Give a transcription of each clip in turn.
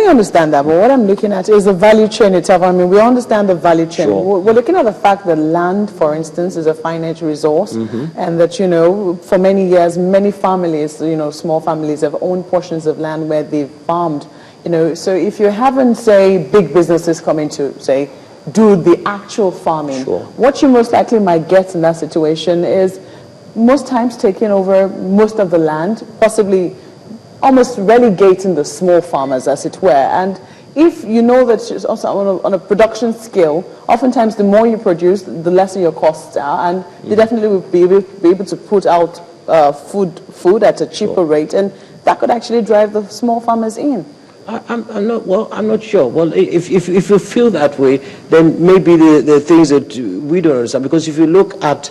understand that, but what I'm looking at is the value chain itself. I mean, we understand the value chain. Sure. We're looking at the fact that land, for instance, is a finite resource, and that, for many years, many families, small families have owned portions of land where they've farmed. So if you're having, say, big businesses coming to, say, do the actual farming, Sure. what you most likely might get in that situation is most times taking over most of the land, possibly almost relegating the small farmers, as it were. And if you know that it's also on a production scale, oftentimes the more you produce, the lesser your costs are, and you definitely will be able to put out food at a cheaper rate, and that could actually drive the small farmers in. I'm not sure. Well, if you feel that way, then maybe the things that we don't understand, because if you look at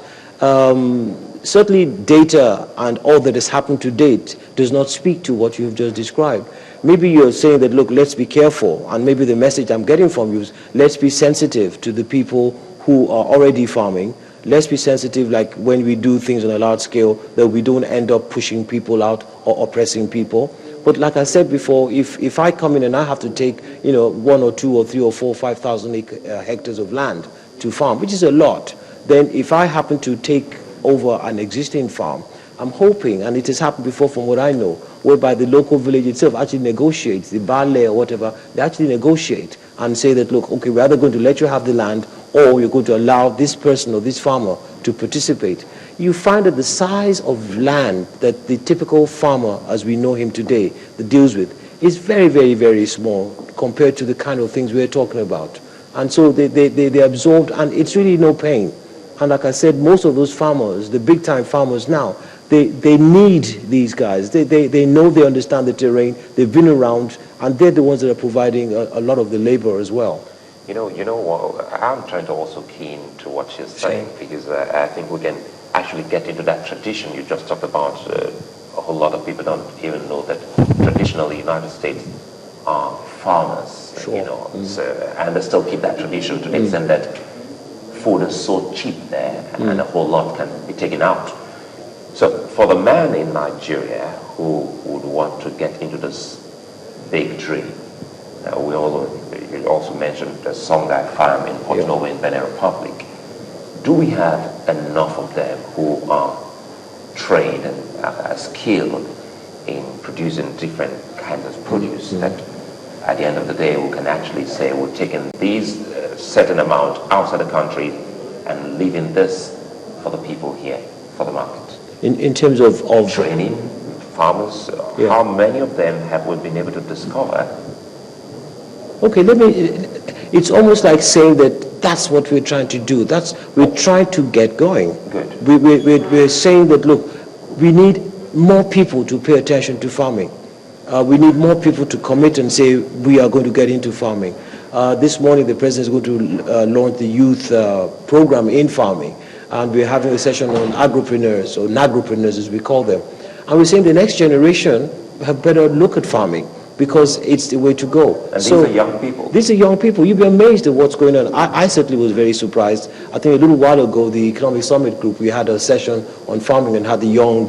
certainly data and all that has happened to date does not speak to what you've just described. Maybe you're saying that, look, let's be careful, and maybe the message I'm getting from you is let's be sensitive to the people who are already farming. Let's be sensitive, like when we do things on a large scale, that we don't end up pushing people out or oppressing people. But like I said before, if I come in and I have to take 1 or 2 or 3 or 4 or 5,000 hectares of land to farm, which is a lot, then if I happen to take over an existing farm, I'm hoping, and it has happened before from what I know, whereby the local village itself actually negotiates, the Bale or whatever, they actually negotiate and say that, look, okay, we're either going to let you have the land or we're going to allow this person or this farmer to participate. You find that the size of land that the typical farmer, as we know him today, that deals with, is very, very, very small compared to the kind of things we're talking about. And so they absorbed, and it's really no pain. And like I said, most of those farmers, the big-time farmers now, they need these guys. They know, they understand the terrain, they've been around, and they're the ones that are providing a lot of the labor as well. I'm trying to also keen to what she's saying, because I think we can actually get into that tradition you just talked about. A whole lot of people don't even know that traditionally the United States are farmers, and they still keep that tradition to the extent that food is so cheap there, and a whole lot can be taken out. So for the man in Nigeria who would want to get into this big dream, you also mentioned the Songhai farm in Port Novo in Benin Republic. Do we have enough of them who are trained and are skilled in producing different kinds of produce that at the end of the day we can actually say we're taking these certain amount outside the country and leaving this for the people here, for the market? In terms of training farmers, how many of them have we been able to discover? Okay, it's almost like saying that that's what we're trying to do. We're trying to get going. Good. We're saying that, look, we need more people to pay attention to farming. We need more people to commit and say we are going to get into farming. This morning the President is going to launch the youth program in farming, and we're having a session on agripreneurs, or nagripreneurs as we call them. And we're saying the next generation have better look at farming, because it's the way to go. And these are young people. These are young people. You'd be amazed at what's going on. I certainly was very surprised. I think a little while ago, the Economic Summit Group, we had a session on farming and had the young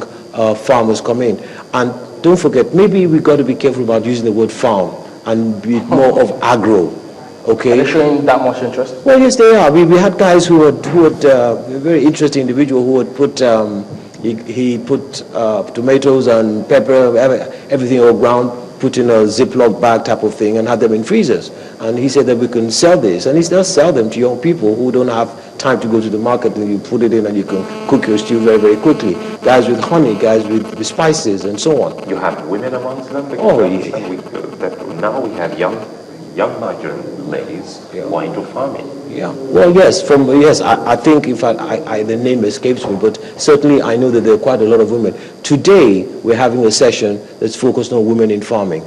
farmers come in. And don't forget, maybe we've got to be careful about using the word farm and be more of agro. Okay. Are they showing that much interest? Well, yes, they are. We had guys who had a very interesting individual who had put he put tomatoes and pepper, everything all ground, put in a Ziploc bag type of thing and had them in freezers. And he said that we can sell this, and he does sell them to young people who don't have time to go to the market, and you put it in and you can cook your stew very, very quickly. Guys with honey, guys with spices and so on. You have women amongst them? Now we have young Nigerian ladies who are into farming. Yeah. Well, yes. I think, in fact, the name escapes me, but certainly I know that there are quite a lot of women. Today, we're having a session that's focused on women in farming.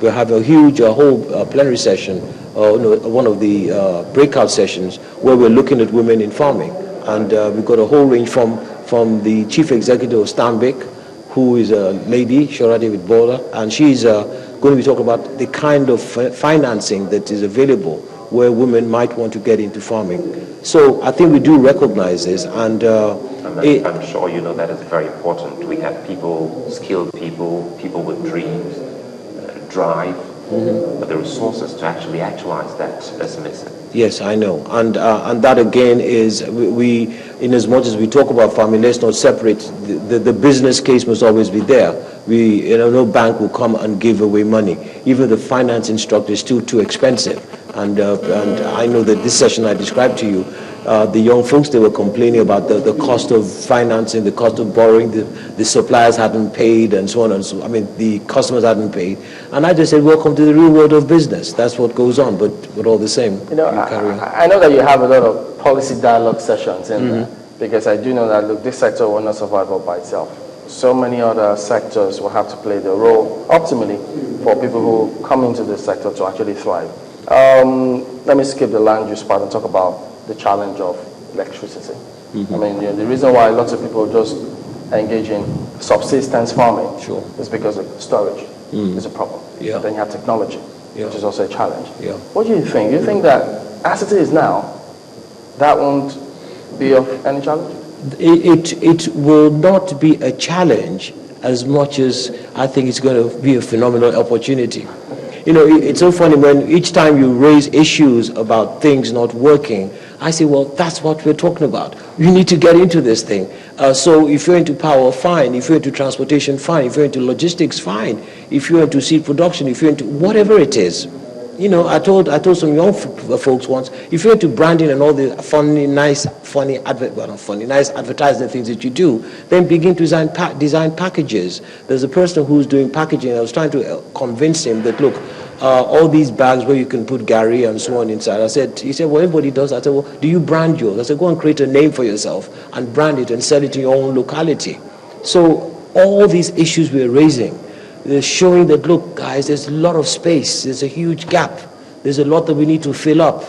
We're having a whole plenary session, one of the breakout sessions, where we're looking at women in farming. And we've got a whole range from the chief executive of Stanbic, who is a lady, Shora David Bola, and she's going to be talking about the kind of financing that is available where women might want to get into farming. So I think we do recognize this, and I'm sure you know that is very important. We have people, skilled people, people with dreams, drive, but the resources to actually actualize that is missing. Yes, I know, and that again is we in as much as we talk about farming, let's not separate the business case must always be there. No bank will come and give away money. Even the finance instructor is still too expensive, and I know that this session I described to you, the young folks, they were complaining about the cost of financing, the cost of borrowing, the suppliers hadn't paid, and so on and so on. I mean, the customers hadn't paid. And I just said, welcome to the real world of business. That's what goes on, but all the same. I know that you have a lot of policy dialogue sessions in there, because I do know that, look, this sector will not survive all by itself. So many other sectors will have to play their role, optimally, for people who come into this sector to actually thrive. Let me skip the land use part and talk about the challenge of electricity. I mean, the reason why lots of people just engage in subsistence farming is because of storage is a problem. Then you have technology, which is also a challenge. What do you think? Do you think that as it is now, that won't be of any challenge? It will not be a challenge as much as I think it's going to be a phenomenal opportunity. You know, it's so funny when each time you raise issues about things not working, I say, well, that's what we're talking about. You need to get into this thing. So if you're into power, fine. If you're into transportation, fine. If you're into logistics, fine. If you're into seed production, if you're into whatever it is. You know, I told some young folks once, if you're into branding and all the nice advertising things that you do, then begin to design packages. There's a person who's doing packaging. I was trying to convince him that, look, all these bags where you can put Gary and so on inside. He said, well, everybody does that. I said, well, do you brand yours? I said, go and create a name for yourself and brand it and sell it in your own locality. So all these issues we're raising, they're showing that, look, guys, there's a lot of space. There's a huge gap. There's a lot that we need to fill up,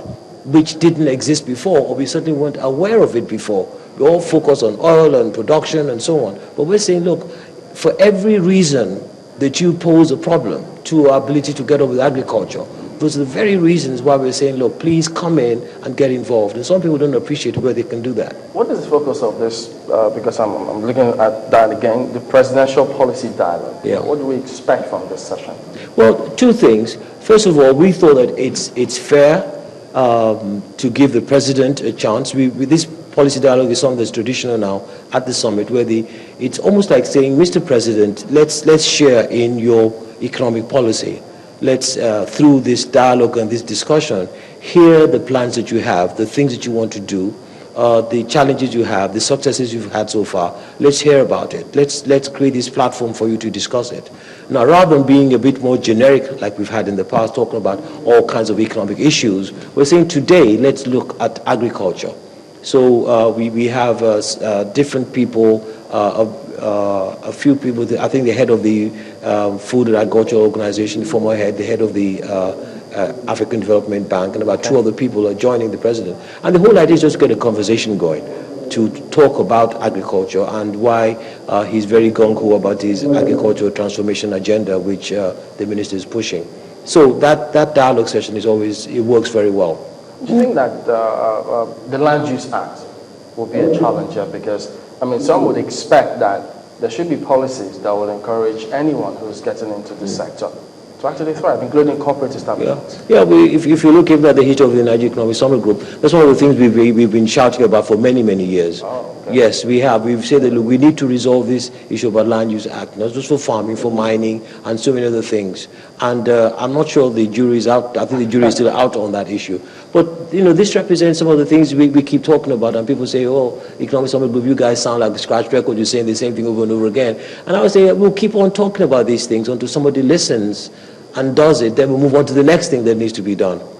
which didn't exist before, or we certainly weren't aware of it before. We all focus on oil and production and so on. But we're saying, look, for every reason that you pose a problem to our ability to get on with agriculture, those are the very reasons why we're saying, look, please come in and get involved. And some people don't appreciate where they can do that. What is the focus of this? Because I'm looking at that again, the presidential policy dialogue. Yeah. What do we expect from this session? Well, two things. First of all, we thought that it's fair to give the president a chance. This policy dialogue is something that's traditional now at the summit, where it's almost like saying, Mr. President, let's share in your economic policy. Let's, through this dialogue and this discussion, hear the plans that you have, the things that you want to do, the challenges you have, the successes you've had so far. Let's hear about it. Let's create this platform for you to discuss it. Now, rather than being a bit more generic, like we've had in the past, talking about all kinds of economic issues, we're saying today, let's look at agriculture. So we have different people, a few people, I think the head of the Food and Agriculture Organization, the former head, the head of the African Development Bank, and about two other people are joining the president. And the whole idea is just to get a conversation going to talk about agriculture and why he's very gung-ho about his agricultural transformation agenda, which the minister is pushing. So that dialogue session is always, it works very well. Do you think that the Land Use Act will be a challenge here? Because, I mean, some would expect that there should be policies that will encourage anyone who's getting into this sector to actually thrive, including corporate establishments. Yeah, if you look even at the history of the Nigeria Economic Summit Group, that's one of the things we've been shouting about for many, many years. Oh, okay. Yes, we have. We've said that, look, we need to resolve this issue about Land Use Act, not just for farming, for mining, and so many other things. And I'm not sure the jury is out. I think the jury is still out on that issue. But, you know, this represents some of the things we keep talking about, and people say, oh, Economic Summit Group, you guys sound like a scratch record, you're saying the same thing over and over again. And I would say, we'll keep on talking about these things until somebody listens and does it, then we'll move on to the next thing that needs to be done.